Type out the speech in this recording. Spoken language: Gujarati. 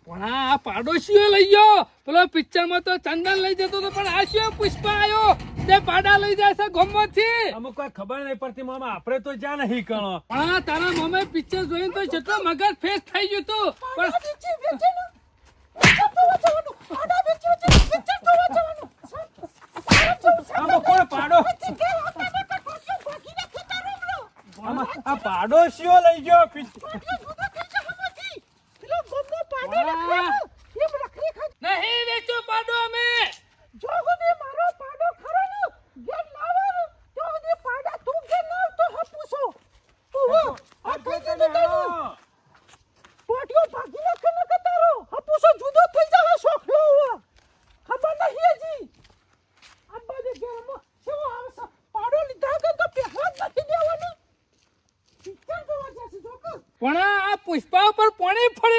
પણ આ પાડોશીઓ લઈ ગયો પેલો પિક્ચર માં તો ચંદન લઈ જતો હતો પણ આ શું પુષ્પા આવ્યો તે પાડા લઈ જાય છે ગોમમાંથી અમુક કોઈ ખબર નહીં પડતી મામા આપણે તો જ્યાં નહીં કણો પણ આ તારા મમ્મી પિક્ચર જોઈને તો જેટલો મગજ ફેસ થઈ ગયું તું પણ આમાં કોણ પાડો આ પાડોશીઓ લઈ ગયો નહીં વેચો પાડો અમે પણ આ પુષ્પા ઉપર પાણી ફરી